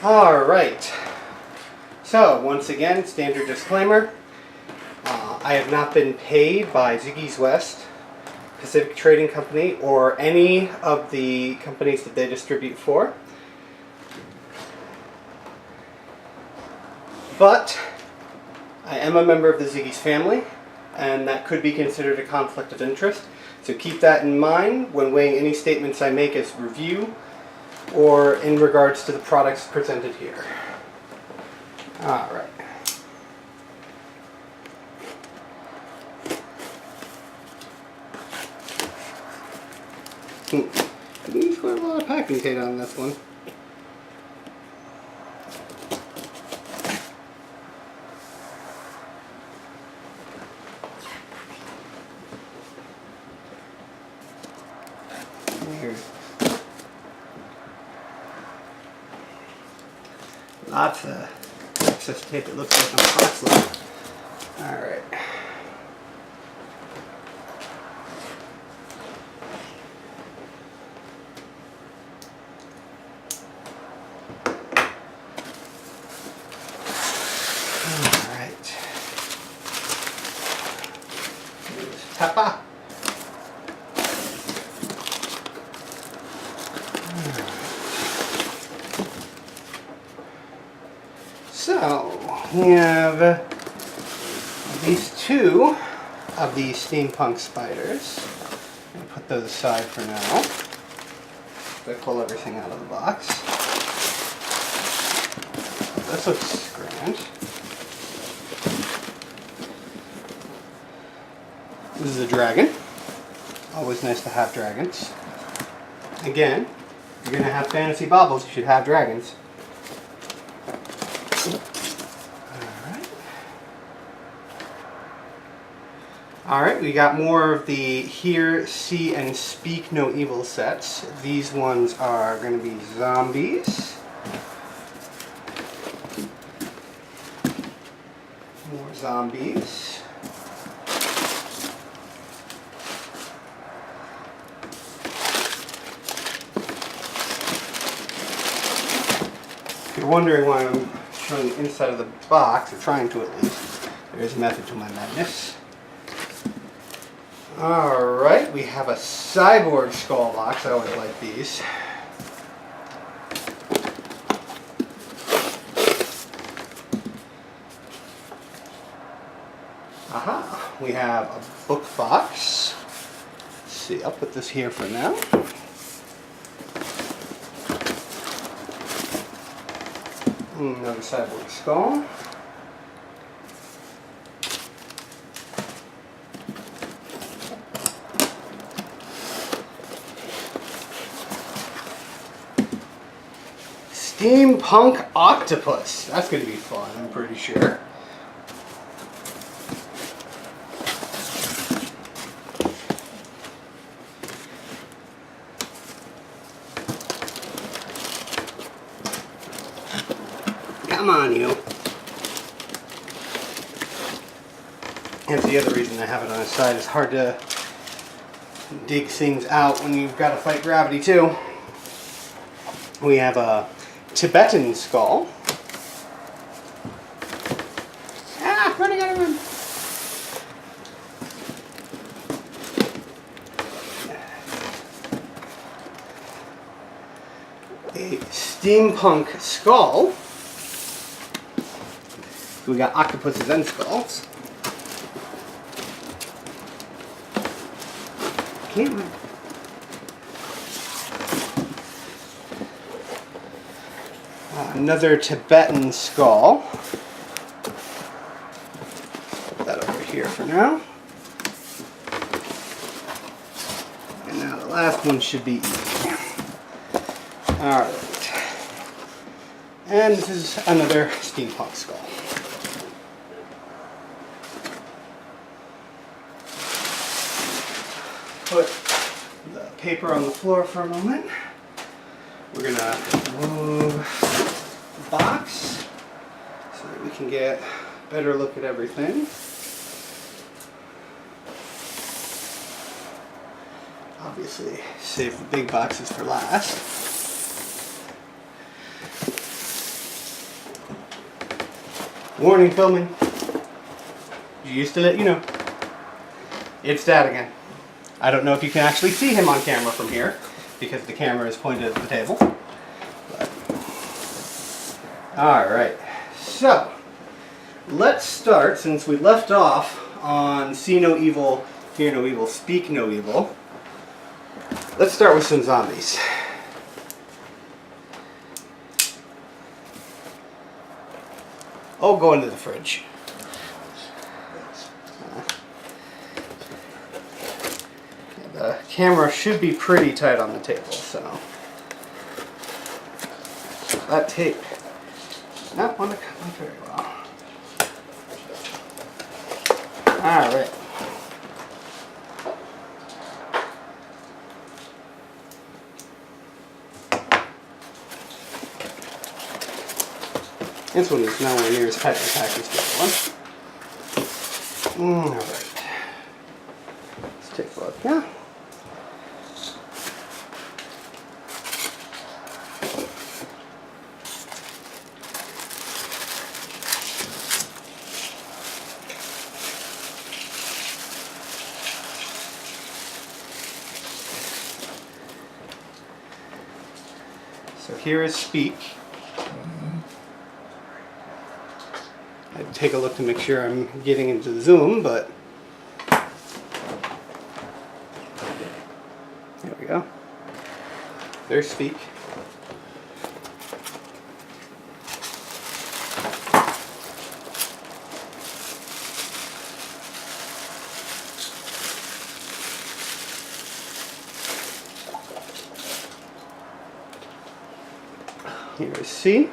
Alright, so once again, standard disclaimer. I have not been paid by Ziggy's West, Pacific Trading Company, or any of the companies that they distribute for. But I am a member of the Ziggy's family, and that could be considered a conflict of interest. So keep that in mind when weighing any statements I make as review or in regards to the products presented here. Alright. There's quite a lot of packing tape on this one. Weird. Lots of excess tape. It looks like I'm box. Alright. Alright. Here's Peppa. So, we have at least two of these Steampunk spiders. I'm going to put those aside for now. I pull everything out of the box. This looks grand. This is a dragon. Always nice to have dragons. Again, if you're going to have fantasy baubles, you should have dragons. Alright, we got more of the Hear, See, and Speak No Evil sets. These ones are going to be zombies. More zombies. If you're wondering why I'm showing the inside of the box, or trying to at least, there's a method to my madness. Alright, we have a Cyborg skull box. I always like these. Aha, we have a book box. Let's see, I'll put this here for now. Another Cyborg skull. Steampunk Octopus. That's going to be fun, I'm pretty sure. Come on, you. That's the other reason I have it on the side. It's hard to dig things out when you've got to fight gravity, too. We have a Tibetan skull. Ah, running out of room. A Steampunk skull. We got octopuses and skulls. Can't remember. Another Tibetan skull. Put that over here for now. And now the last one should be easy. Alright. And this is another Steampunk skull. Put the paper on the floor for a moment. We're going to move the box so that we can get a better look at everything. Obviously, save the big boxes for last. Warning, filming. Used to let you know. It's Dad again. I don't know if you can actually see him on camera from here because the camera is pointed at the table. Alright, so let's start, since we left off on See No Evil, Hear No Evil, Speak No Evil. Let's start with some zombies. Oh, go into the fridge. The camera should be pretty tight on the table, so that tape not want to come out very well. Alright. This one is nowhere near as tight as the one. Alright. Let's take a look now. So here is Speak. I'd take a look to make sure I'm getting into the zoom, but there we go. There's Speak. Here is C.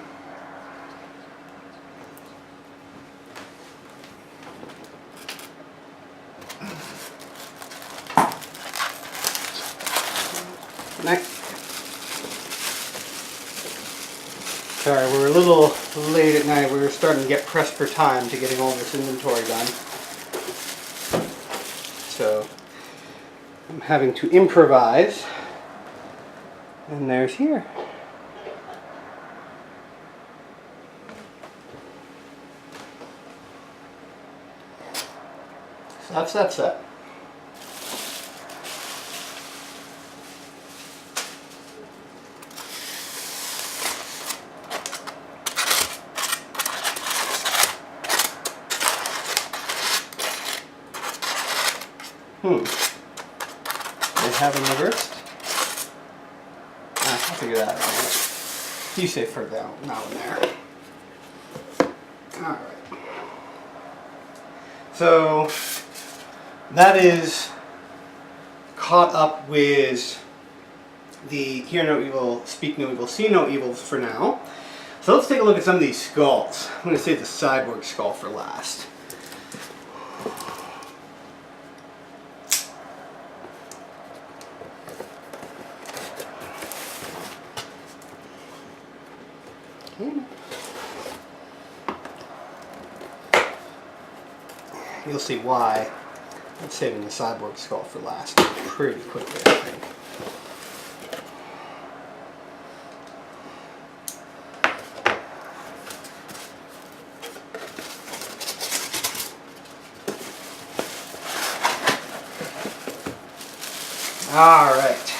Next. Sorry, we're a little late at night. We were starting to get pressed for time to getting all this inventory done. So I'm having to improvise. And there's here. So that's that set. They have them reversed. I'll figure that out. You say further down, now and there. Alright. So that is caught up with the Hear No Evil, Speak No Evil, See No Evil for now. So let's take a look at some of these skulls. I'm going to save the Cyborg skull for last. You'll see why I'm saving the Cyborg skull for last pretty quickly, I think. All right.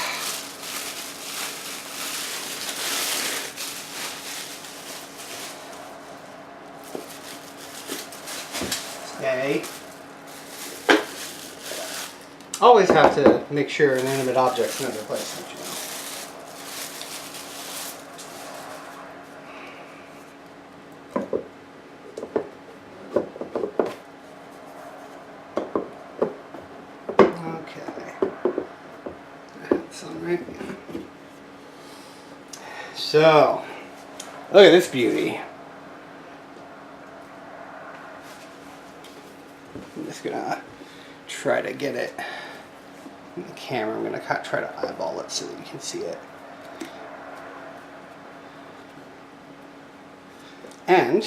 Okay. Always have to make sure inanimate objects know their place, don't you know? Okay. That's all right. So, look at this beauty. I'm just gonna try to get it in the camera. I'm gonna try to eyeball it so that you can see it. And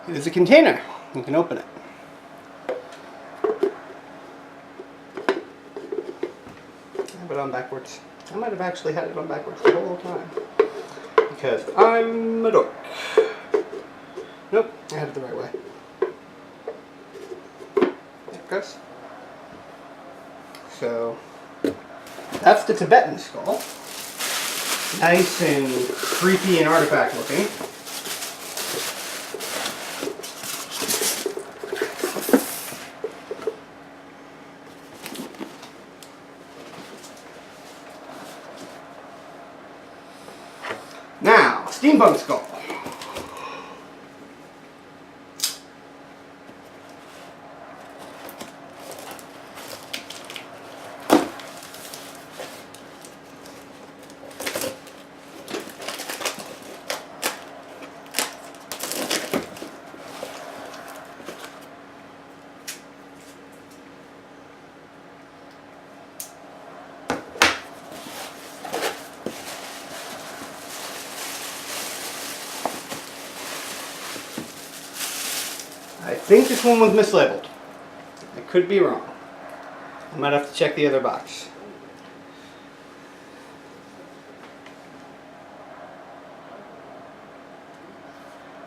it is a container. You can open it. I have it on backwards. I might have actually had it on backwards the whole time because I'm a dork. Nope, I had it the right way. There it goes. So, that's the Tibetan skull. Nice and creepy and artifact looking. Now, Steampunk skull. I think this one was mislabeled. I could be wrong. I might have to check the other box.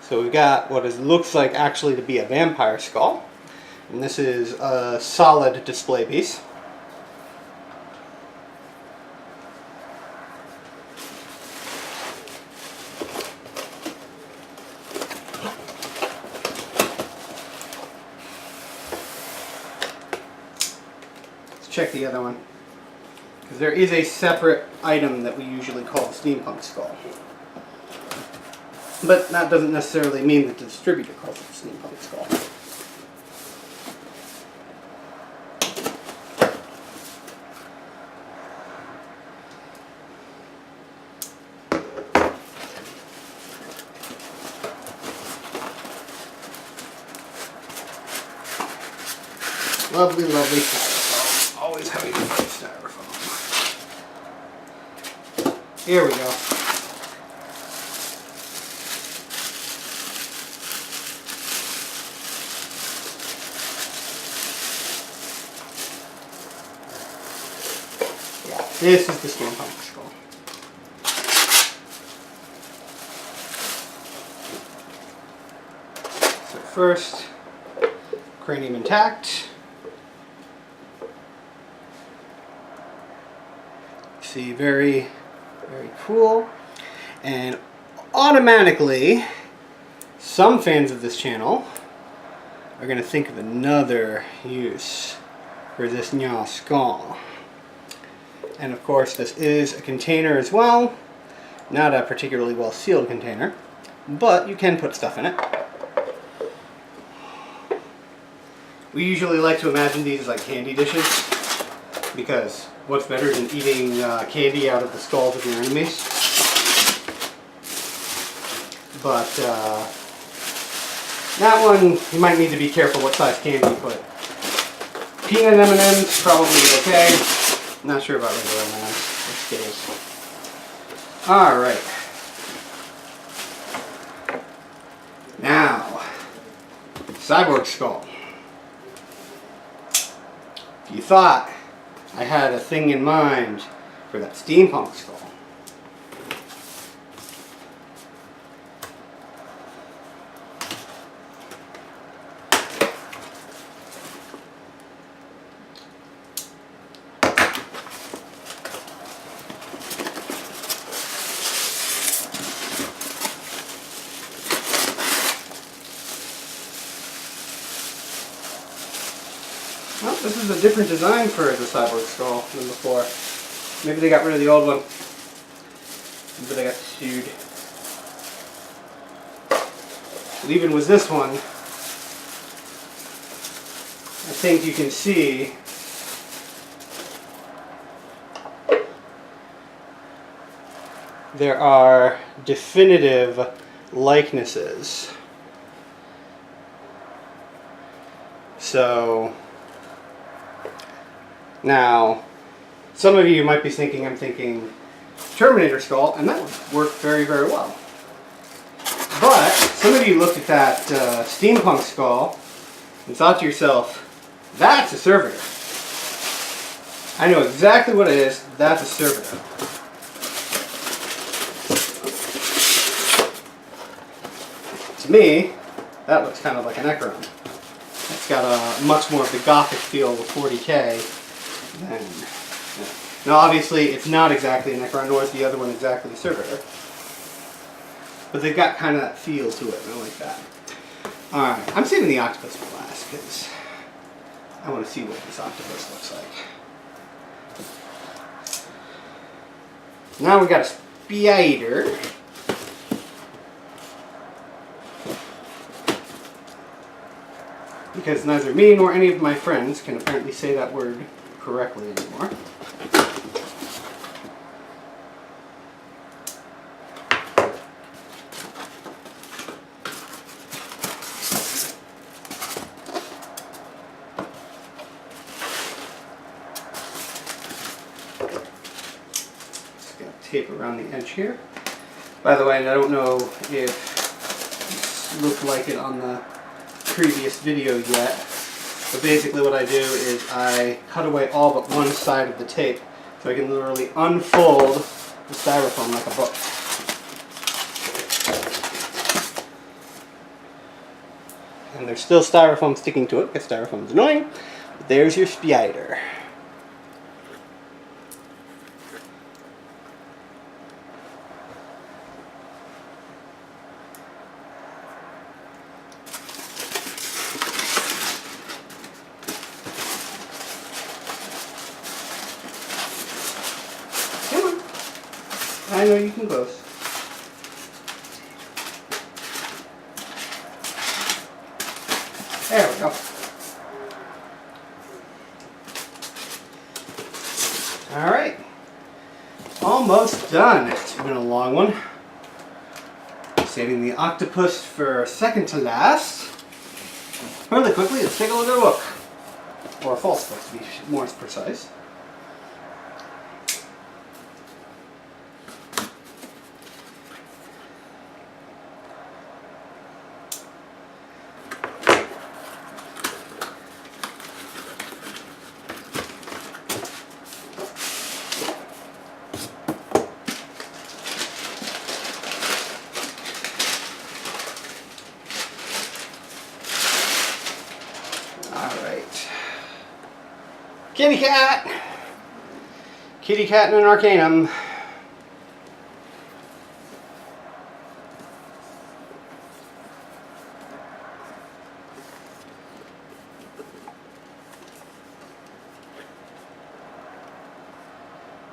So we've got what looks like actually to be a vampire skull. And this is a solid display piece. Check the other one, because there is a separate item that we usually call the Steampunk skull, but that doesn't necessarily mean that the distributor calls it the Steampunk skull. Lovely, lovely styrofoam. Always having to find styrofoam. Here we go. Yeah, this is the Steampunk skull. So first, cranium intact. See, very, very cool. And automatically, some fans of this channel are going to think of another use for this nya skull. And of course, this is a container as well. Not a particularly well sealed container, but you can put stuff in it. We usually like to imagine these as like candy dishes, because what's better than eating candy out of the skulls of your enemies? But that one, you might need to be careful what size candy you put. Peanut M&M's, probably okay. Not sure about regular M&M's or Skittles. Alright. Now, Cyborg skull. If you thought I had a thing in mind for that Steampunk skull, well, this is a different design for the Cyborg skull than before. Maybe they got rid of the old one. Maybe they got sued. But even with this one, I think you can see there are definitive likenesses. So now, some of you might be thinking I'm thinking Terminator skull, and that would work very, very well. But some of you looked at that Steampunk skull and thought to yourself, that's a servitor. I know exactly what it is. That's a servitor. To me, That looks kind of like an Necron. It's got a much more of the Gothic feel with 40K than... Yeah. Now obviously it's not exactly a Necron, nor is the other one exactly a Servitor. But they've got kind of that feel to it, and I like that. Alright, I'm saving the Octopus for last, because I want to see what this Octopus looks like. Now we got a Spider. Because neither me nor any of my friends can apparently say that word correctly anymore. Just got tape around the edge here. By the way, I don't know if it looked like it on the previous video yet, but basically what I do is I cut away all but one side of the tape so I can literally unfold the styrofoam like a book. And there's still styrofoam sticking to it because styrofoam is annoying, but there's your spider. I know you can close. There we go. Alright. Almost done. It's been a long one. Saving the Octopus for second to last. Really quickly, let's take a look at a book. Or a false book, to be more precise. Alright. Kitty Cat! Kitty Cat and an Arcanum.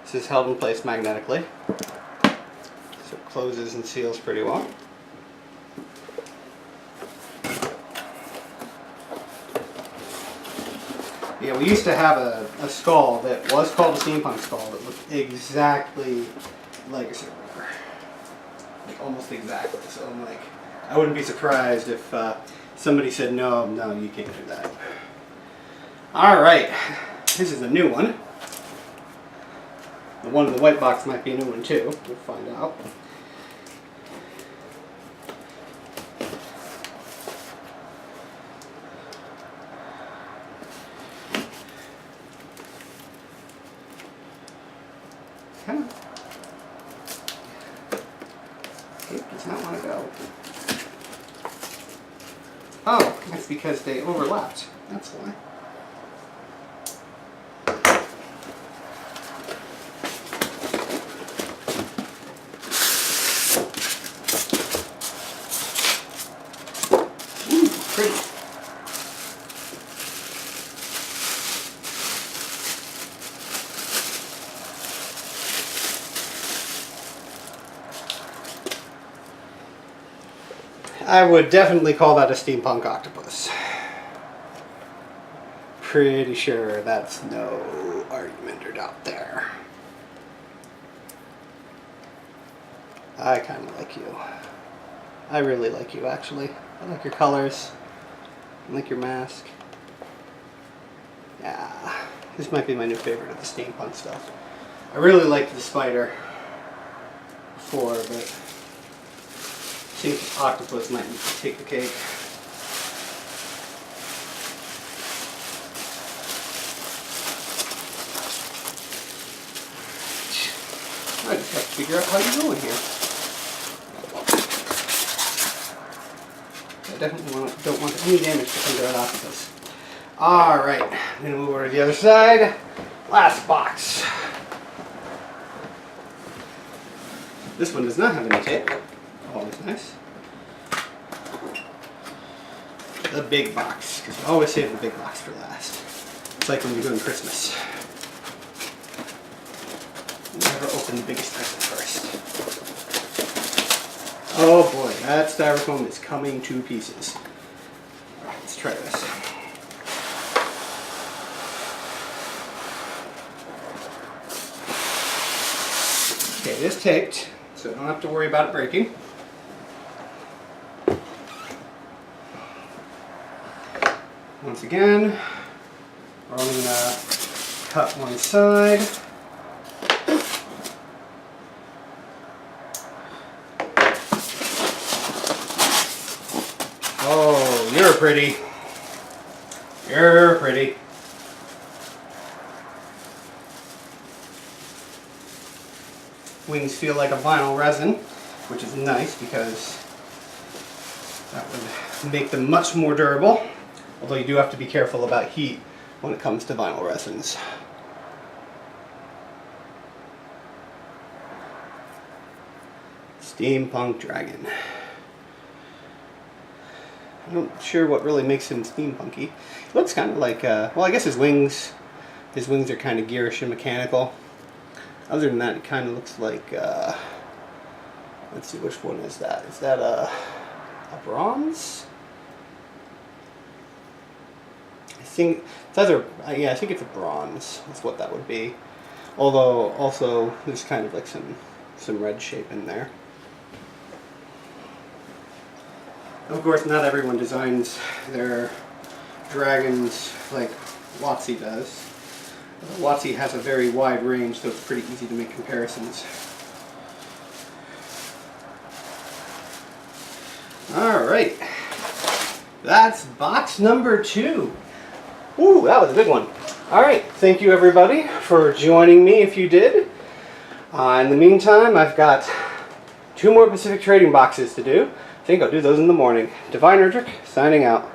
This is held in place magnetically, so it closes and seals pretty well. Yeah, we used to have a skull that was called a steampunk skull that looked exactly like a Cyborg. Like almost exactly. So I'm like, I wouldn't be surprised if somebody said, no, you can't do that. Alright, this is a new one. The one in the white box might be a new one too. We'll find out. Come on. It does not want to go. Oh, that's because they overlapped. That's why. Pretty. I would definitely call that a steampunk octopus. Pretty sure that's no argument or doubt there. I kind of like you. I really like you, actually. I like your colors. I like your mask. Yeah, this might be my new favorite of the steampunk stuff. I really liked the spider before, but I think Octopus might take the cake. I just have to figure out how you're going here. I definitely don't want any damage to come to that octopus. Alright, I'm going to move over to the other side. Last box. This one does not have any tape. Always nice. The big box, because we always save the big box for last. It's like when you're doing Christmas. Never open the biggest present first. Oh boy, that styrofoam is coming to pieces. Alright, let's try this. Okay, it is taped, so I don't have to worry about it breaking. Once again, we're only going to cut one side. Oh, you're pretty. You're pretty. Wings feel like a vinyl resin, which is nice because that would make them much more durable. Although you do have to be careful about heat when it comes to vinyl resins. Steampunk dragon. I'm not sure what really makes him steampunky. He looks kind of like, well, I guess his wings are kind of gearish and mechanical. Other than that, it kind of looks like, let's see, which one is that? Is that a bronze? I think it's either, yeah, I think it's a bronze. That's what that would be. Although, also, there's kind of like some red shape in there. Of course, not everyone designs their dragons like WotC does. WotC has a very wide range, so it's pretty easy to make comparisons. Alright, that's box number 2. Ooh, that was a big one. Alright, thank you everybody for joining me if you did. In the meantime, I've got 2 more Pacific Trading boxes to do. I think I'll do those in the morning. Divine Erdrick, signing out.